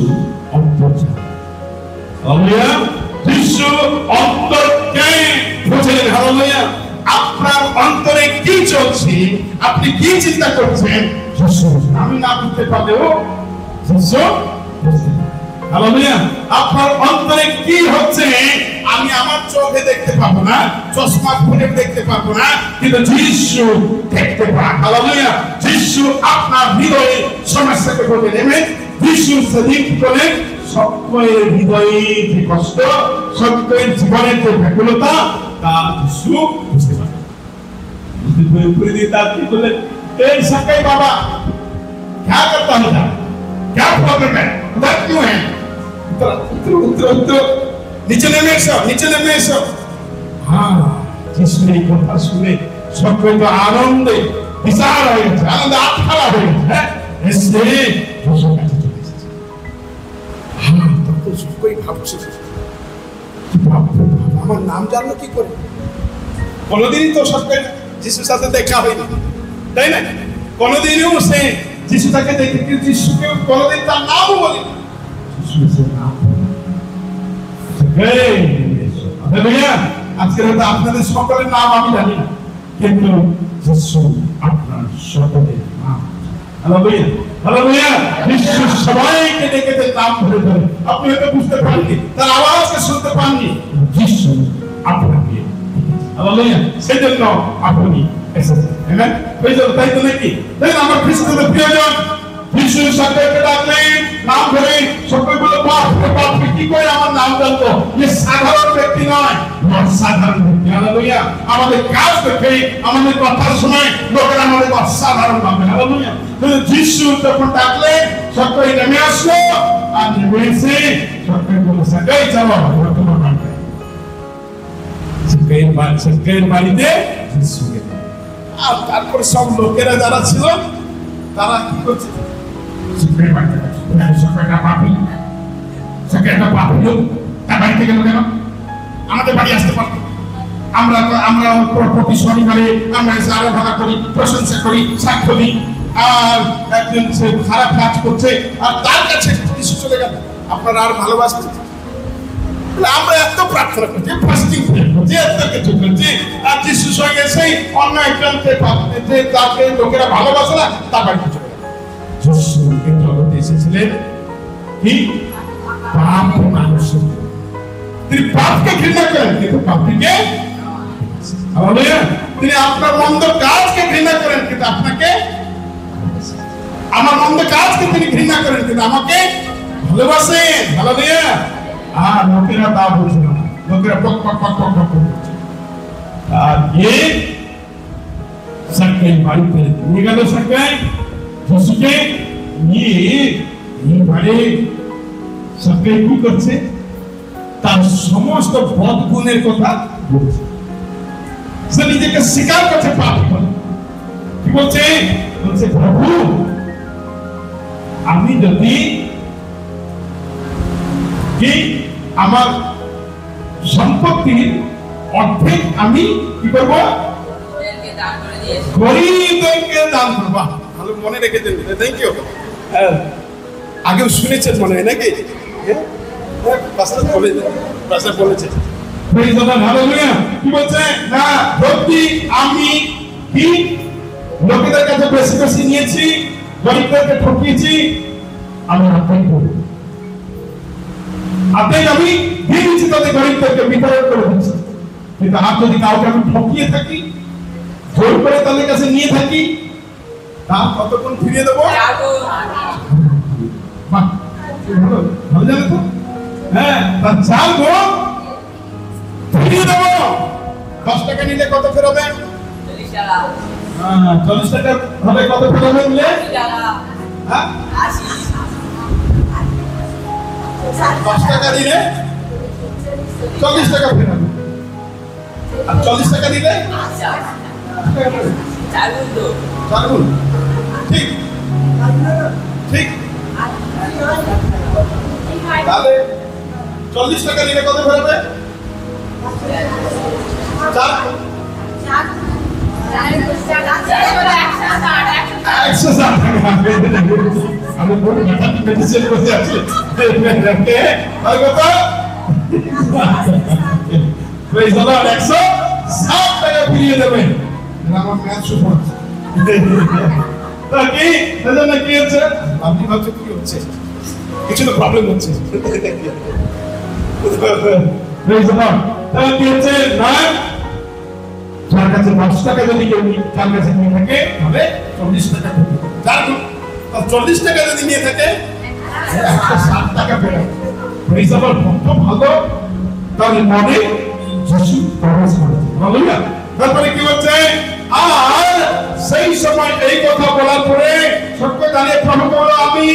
Speaker 1: অন্তর্যামী। হালেলুয়া। যিশু অন্তরকে বুঝেন। হালেলুয়া। আপনার অন্তরে কি চলছে, আপনি কি চিন্তা করছেন, যিশু আমি না বুঝতে পারলেও যিশু বুঝতে পারে। হালেলুয়া। আপনার অন্তরে কি হচ্ছে আমি আমার চোখে দেখতে পাবো না, চশমা খুলে দেখতে পাবো না, কিন্তু যিশু দেখতে পান। হালেলুয়া। যিশু আপনার হৃদয়ে সমস্যাকে বলে নেবেন। যিশু সেদিক করে সকলের হৃদয়ে যে কষ্ট, সকলের জীবনের যে ব্যাকুলতা, তা যিশু বুঝতে পারেন। উপরে দিয়ে তার কি বললেন? এই সাকাই বাবা क्या करता है, क्या प्रॉब्लम है, उधर क्यों है? উত্তর নিচে নেমে এসো, নিচে নেমে এসো। হ্যাঁ, যিশু এই কথা শুনে সকলে তো আনন্দে বিশাল হয়ে গেছে, আনন্দে আটখালা হয়ে গেছে। হ্যাঁ, এসে যিশুর কাছে চলে এসেছে। হ্যাঁ, তখন সকলেই ভাবছে, আমার নাম জানলো কি করে? কোনোদিনই তো সকলে যিশুর সাথে দেখা হয়নি, তাই না? কোনোদিনও সে যিশু তাকে দেখে, কিন্তু যিশুকে কোনোদিন তার নামও বলি। যিশু সে নাম আজকে হয়তো আপনাদের সকলের নাম আমি জানি না, কিন্তু যিশু আপনার সকলের নাম। Hallelujah, hallelujah. যিশু সবাইকে ডেকে নাম ধরে ধরে, আপনি হয়তো বুঝতে পারেননি, তার আওয়াজকে শুনতে পাননি, যিশু আপনাকে, হালেলুয়া, সেজন্য আপনি এসেছেন। আমেন। তাই তো নাকি? তাই না আমার খ্রিস্টদের প্রিয়জন, যিশু সকলকে ডাকলেন নাম ধরে, সকল বলে বাপ কি করে আমার নাম জানতো? যে সাধারণ ব্যক্তি নয়, অসাধারণ ব্যক্তি। হালেলুয়া। আমাদের কাজ দেখে, আমাদের কথা শুনে লোকেরা আমাদের অসাধারণ ভাবে। হালেলুয়া। যিশু যখন ডাকলেন সকল নেমে আসলো, আর নেমে এসে সকল বলে সাকাই চলো তোমার নামে। সাকাইয়ের বাড়িতে যিশু গেলেন। আর তারপর সব লোকেরা যারা ছিল তারা কি করছে? আমাদের বাড়ি আসতে পারত, আমরা প্রতি শনিবারে আমরা আরাধনা করি, প্রশংসা করি, সাক্ষ্য দিই। আর একজন সে খারাপ কাজ করছে আর তার কাছে কিছু চলে গেল, আপনারা আর ভালোবাসতে। আমরা এত প্রার্থনা করছি, ফাস্টিং করছি, এত কিছু করছি, আর যিশুর সঙ্গে সেই অন্য একজনকে তাকে লোকেরা ভালোবাসে না, তার বাড়িতে চলে গেল। যিশু এই জগতে এসেছিলেন কি পাপ মানুষের, তিনি পাপকে ঘৃণা করেন কিন্তু পাপীকে, তিনি আপনার মন্দ কাজকে ঘৃণা করেন কিন্তু আপনাকে, আমার মন্দ কাজকে তিনি ঘৃণা করেন কিন্তু আমাকে ভালোবাসেন। হালেলুয়া। আর লোকেরা তা বলছিল না, লোকেরা পক পক পক পক পক করছে। আর ये সাকাই বাড়িতে নিয়ে গেল, সাকাই যিশুকে নিয়ে এই বাড়ি। সাকাই কি করছে? তার সমস্ত বদগুণের কথা বলছে, সে নিজেকে স্বীকার করছে পাপী বলে। কি বলছে? বলছে প্রভু, আমি যদি কি আমার সম্পত্তির অর্ধেক আমি কি করবো? গরিবদেরকে দান করব। ভালো মনে রেখেছেন, থ্যাংক ইউ। আগেও শুনেছেন মনে হয় নাকি? বলেছে কি বলছে না, যদি আমি কি লোকেদের কাছে বেশি বেশি নিয়েছি, গরিবদেরকে ঠকিয়েছি, আমি আপনাই করবো, আপনাই আমি দিয়ে দিচ্ছি, তাদের গরিবদেরকে বিতরণ করে দিচ্ছি। কিন্তু আর যদি কাউকে আমি ঠকিয়ে থাকি, জোর করে তাদের কাছে নিয়ে থাকি, তার কতক্ষণ ফিরিয়ে দেবো? ভালো জানো তো? হ্যাঁ, তার 4 গুণ ফিরিয়ে দেবো। 10 টাকা নিলে কত ফেরাবে? 40 টাকা হবে। কত ফেরাবে নিলে? 10 টাকা দিলে 40 টাকা ফেরাবে, আর 40 টাকা দিলে 4 গুণ। ঠিক ঠিক। তাহলে 40 টাকা দিলে কত ফেরাবে? 4 গুণ। 160 টাকা। আমি বলি মেডিসিন করতে আছি, প্রেজ দ্য লর্ড। 160 টাকা ফিরিয়ে দেবেন। আমার ম্যাথ সুপার কি এজন্য কি হচ্ছে? আপনি ভাবছেন কি হচ্ছে? কিছু তো প্রবলেম হচ্ছে। Praise the Lord. তাহলে কি হচ্ছে না, যার কাছে 10 টাকা যদি কেউ তার কাছে নিয়ে থাকে তাহলে 40 টাকা দেবে। যার 40 টাকা যদি নিয়ে থাকে 160 টাকা ফেরত। Praise the Lord. কত ভালো তার মনে যিশু প্রবেশ করেছে। হালেলুয়া। তারপরে কি হচ্ছে? আর সেই সময় এই কথা বলার পরে সত্য দাঁড়িয়ে প্রভু বলল, আমি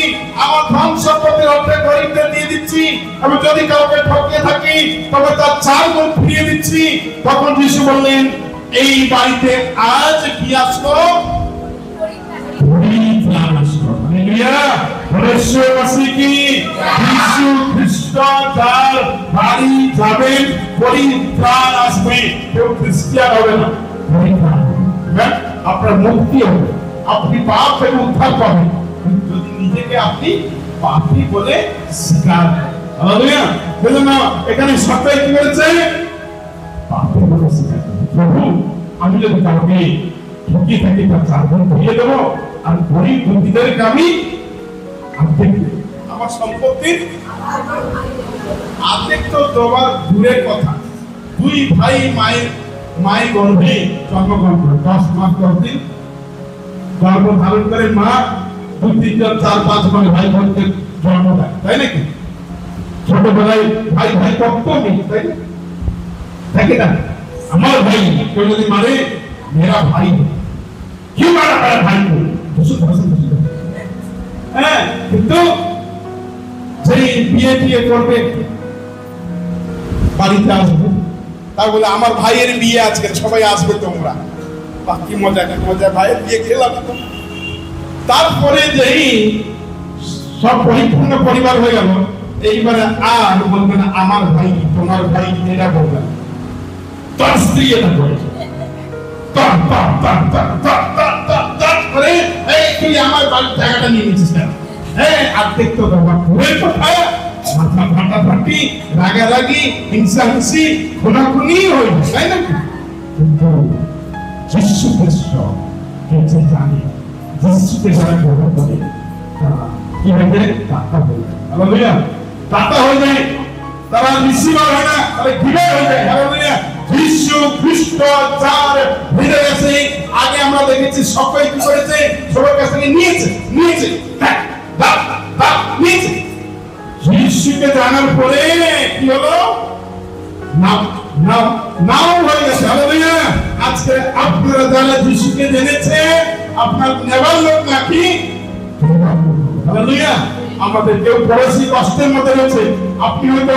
Speaker 1: আমার ধন সম্পত্তির অর্ধেক গরিবদের দিয়ে দিচ্ছি, আমি যদি কাউকে ঠকিয়ে থাকি তবে তার 4 গুণ ফিরিয়ে দিচ্ছি। তখন যিশু বললেন, এই বাড়িতে আজ কি আসলো? যিশু খ্রিস্ট তার বাড়ি যাবেন, পরিত্রাণ আসবে, কেউ খ্রিস্টান হবে না, আপনার মুক্তি হবে, আপনি পাপ থেকে উদ্ধার পাবেন যদি নিজেকে আপনি পাপী বলে স্বীকার করেন। হালেলুয়া। এজন্য এখানে সবাই কি বলেছে? পাপের কথা স্বীকার করব। প্রভু, আমি যদি কাউকে ঠকিয়ে থাকি তার 4 গুণ ধরিয়ে দেবো, আর গরিব দুঃখীদেরকে আমি আমার সম্পত্তির অর্ধেক তো দেওয়ার দূরের কথা। 2 ভাই মায়ের গর্ভে জন্মগ্রহণ করে 10 মাস 10 দিন গর্ভ ধারণ করে মা 2, 3, 4, 5 মানে ভাই বোনকে জন্ম দেয়, তাই নাকি? ছোটবেলায় ভাই কত নেই, তাই না? দেখে না আমার ভাই কেউ যদি মারে মেরা ভাই কি মারা ভাই হ্যাঁ, কিন্তু সেই বিয়ে করবে বাড়িতে আসবে, তাই বলে আমার ভাইয়ের বিয়ে আজকে সবাই আসবে তোমরা, কি মজা ভাইয়ের বিয়ে খেলাম। তারপরে যেই সব পরিপূর্ণ পরিবার হয়ে গেল, এইবারে আর বলবে না আমার ভাই তোমার ভাই, এটা বলবে না, তার স্ত্রী এটা করেছে করে এই তুই আমার বাড়ির জায়গাটা নিয়ে নিয়েছিস না, হ্যাঁ অর্ধেক তো দেওয়া পুরের কথা, মাথা ফাটাফাটি রাগারাগি হিংসাহিংসি খুনাখুনি হয়ে, তাই না? কিন্তু যিশু খ্রিস্ট যে জানে যিশুকে যারা গ্রহণ করে তারা কি হয়ে যায়? দাতা হয়ে যায়। হালেলুয়া, দাতা হয়ে যায়, তারা রিসিভার হয় না, তারা গিভার হয়ে যায়। হালেলুয়া, যিশু খ্রিস্ট যার হৃদয়ে আছে, আগে আমরা দেখেছি সবাই কি করেছে, সবার কাছ থেকে নিয়েছে যিশুকে জানার পরে কি হলো? নাও হয়ে গেছে। হালেলুয়া, আজকে আপনারা যারা যিশুকে জেনেছে আপনার নেবার লোক নাকি? হালেলুয়া, আমাদের কেউ পড়েছি কষ্টের মধ্যে রয়েছে, আপনি হয়তো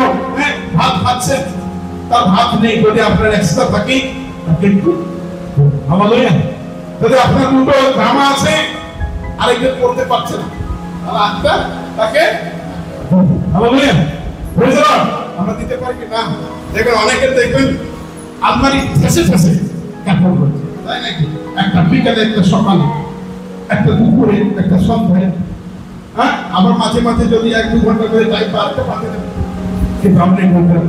Speaker 1: ভাত খাচ্ছেন, তার ভাত নেই, যদি আপনার এক্সট্রা থাকে কিন্তু হালেলুয়া, যদি আপনার দুটো জামা আছে আরেকজন পড়তে পারছে না, তাহলে একটা তাকে হালেলুয়া বুঝে দাও, আমরা দিতে পারি কি না? দেখবেন অনেকে দেখবেন আলমারি ফেসে কাপড় পরছে, তাই নাকি? একটা বিকালে, একটা সকালে, একটা দুপুরে, একটা সন্ধ্যায়, হ্যাঁ, আবার মাঝে মাঝে যদি 1-2 ঘন্টা করে যাই পারতে পারতে কিন্তু আপনি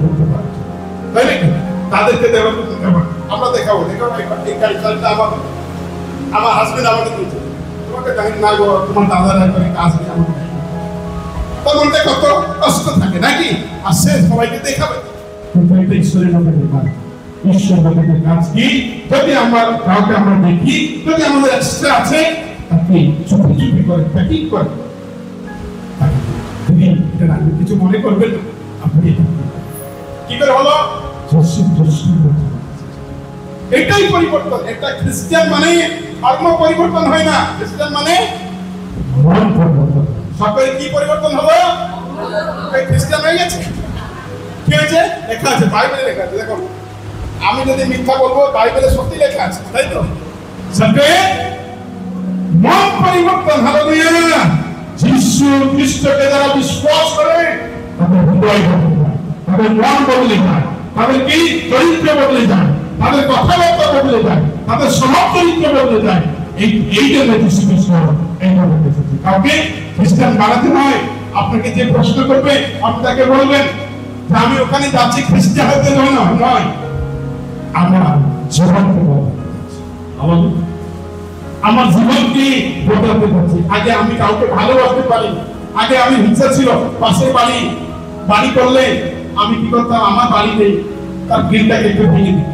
Speaker 1: করতে পারছেন, তাই নাকি? তাদেরকে দেওয়া আমরা দেখাবো এই কালচারটা আমার হাজবেন্ড আমাকে দিয়েছে, তোমাকে জানি না গো, তোমার দাদারা করে কাজ নেই আমাকে, তার মধ্যে কত কষ্ট থাকে নাকি? আর সে সবাইকে দেখাবে, কিন্তু এটা ঈশ্বরের মধ্যে ব্যাপার। ঈশ্বর বলে কাজ কি? যদি কাউকে আমরা দেখি, যদি আমাদের এক্সট্রা আছে, তাকে চুপি করে প্যাকিং করে কিছু মনে করবেন না, আপনি কি করে হলো? এটাই পরিবর্তন। একটা খ্রিস্টান মানে ধর্ম পরিবর্তন হয় না, খ্রিস্টান মানে মন পরিবর্তন। সকলে কি পরিবর্তন হলো? খ্রিস্টান হয়ে গেছে। কি হয়েছে? লেখা আছে, বাইবেলে লেখা আছে। দেখো, আমি যদি মিথ্যা বলবো, বাইবেলে সত্যি লেখা আছে, তাই তো? সকলে মন পরিবর্তন। হালেলুয়া, যিশু খ্রিস্টকে যারা বিশ্বাস করে তাদের হৃদয় বদলে যায়, তাদের মন বদলে যায়, তাদের কি চরিত্র বদলে যায়, তাদের কথাবার্তা বদলে যায়, তাদের স্বভাব চরিত্র বদলে যায়। এই জন্য যিশু খ্রিস্ট এইভাবে এসেছে। কাউকে খ্রিস্টান বানাতে নয়। আপনাকে যে প্রশ্ন করবে আপনি তাকে বলবেন যে আমি ওখানে যাচ্ছি খ্রিস্টান হতে নয়, আমার জীবনকে আমার জীবনকে বদলাতে পারছি। আগে আমি কাউকে ভালোবাসতে পারি, আগে আমি হিংসা ছিল, পাশের বাড়ি করলে আমি কি করতাম, আমার বাড়ি নেই, তার গিলটাকে একটু ভেঙে দিই,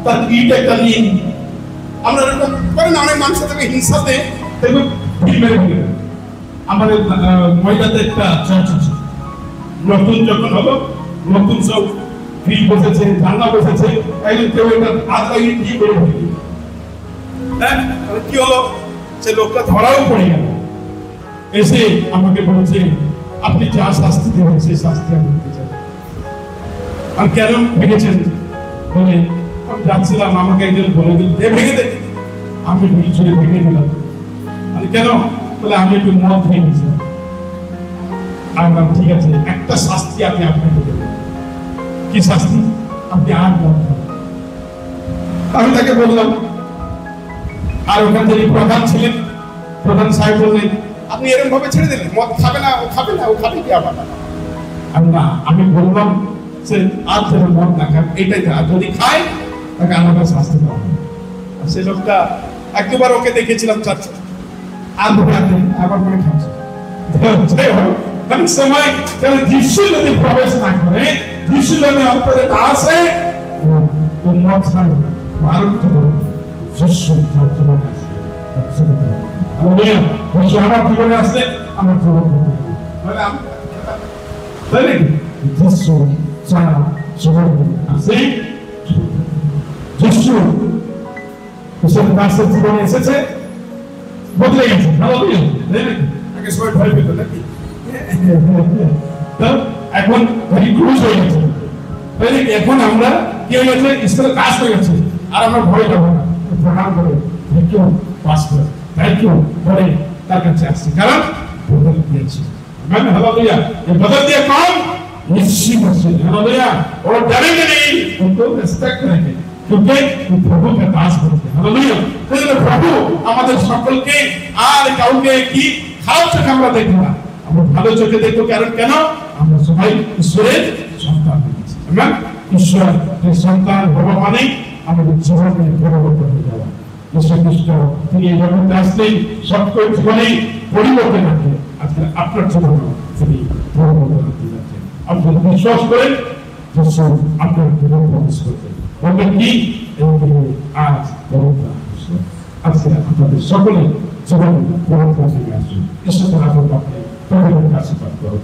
Speaker 1: তার ইট একটা নিয়ে নিই। আমরা এরকম করেন, অনেক মানুষের থেকে হিংসাতে দেখবেন ভিড় মেরে ফেলে। আমাদের মহিলাদের একটা চার্চ আছে, নতুন যখন হলো, নতুন সব গ্রিল বসেছে, জানলা বসেছে, একজন কেউ একটা আধা ইট দিয়ে করে ফেলে। হ্যাঁ, কি হলো? সে লোকটা ধরাও পড়ে গেল, এসে আমাকে বলছে আপনি যা শাস্তি দেবেন সেই শাস্তি আমি দিতে চাই। আর কেন ভেঙেছেন বলে আমি যাচ্ছিলাম, আমাকে একজন বলে দিল ভেঙে দে, আমি ছুঁড়ে ভেঙে দিলাম। আমি কেন বলে আমি একটু মদ খেয়ে নিয়েছিলাম। আমি বললাম ঠিক আছে, একটা শাস্তি আমি আপনাকে দেব। কি শাস্তি? আপনি আর মদ খাবেন। আমি তাকে বললাম, আর ওখান থেকে প্রধান ছিলেন, প্রধান সাহেব বললেন আপনি এরকম ভাবে ছেড়ে দিলেন, মদ খাবে না, ও খাবে কি আবার? আমি বললাম সে আর যেন মদ না খায়, এটাই আর যদি খায় তাকে আলাদা শাস্তি দেওয়া হবে। সে লোকটা একবার ওকে দেখেছিলাম চার্চে, আর আবার করে খাচ্ছে। অনেক সময় যিশু যদি প্রবেশ না করে, যিশু যদি অন্তরে না আসে, ও মদ খায় বারণ করে যিশু তার জীবনে আসে। আমার জীবনে আসলে আমার জীবন তাই নাকি? যিশু ছাড়া জীবন আসে। যিশু দাসের জীবনে এসেছে, বদলে গেছে। আগে সবাই ভয় পেত নাকি? এখন ক্রুশ হয়ে গেছে। এখন আমরা কি হয়ে গেছে? ঈশ্বরের কাজ হয়ে গেছে, আর আমরা ভয় পাবো না। প্রণাম করে thank you pastor, thank you করে তার কাছে আসছি, কারণ বদল দিয়েছি। হালেলুয়া। এই বদল দিয়ে কম নিশ্চিত আছে। হালেলুয়া। और डरेंगे नहीं, उनको रेस्पेक्ट करेंगे, क्योंकि वो प्रभु के पास होते हैं। हालेलुया। তাহলে প্রভু আমাদের সকলকে আর কাউকে কি খারাপ চোখে আমরা দেখব না, আমরা ভালো চোখে দেখব। কারণ কেন? আমরা সবাই ঈশ্বরের সন্তান হয়েছি। আমেন। ঈশ্বরের সন্তান হওয়া মানে আমাদের জীবনে পরিবর্তন হয়ে যাওয়া। যীশু খ্রিস্ট তিনি এই জগতে আসলেই সকল জীবনেই পরিবর্তন আনতে, আজকে আপনার জীবনে তিনি পরিবর্তন আনতে যাচ্ছেন। আপনি বিশ্বাস করেন যীশু আপনার জীবন প্রবেশ করবেন, বলবেন কি আজ পরিবর্তন আসছে। আজকে আপনাদের সকলে জীবনে পরিবর্তন নিয়ে আসুন। ঈশ্বরের আপনার কাছে আশীর্বাদ করুন।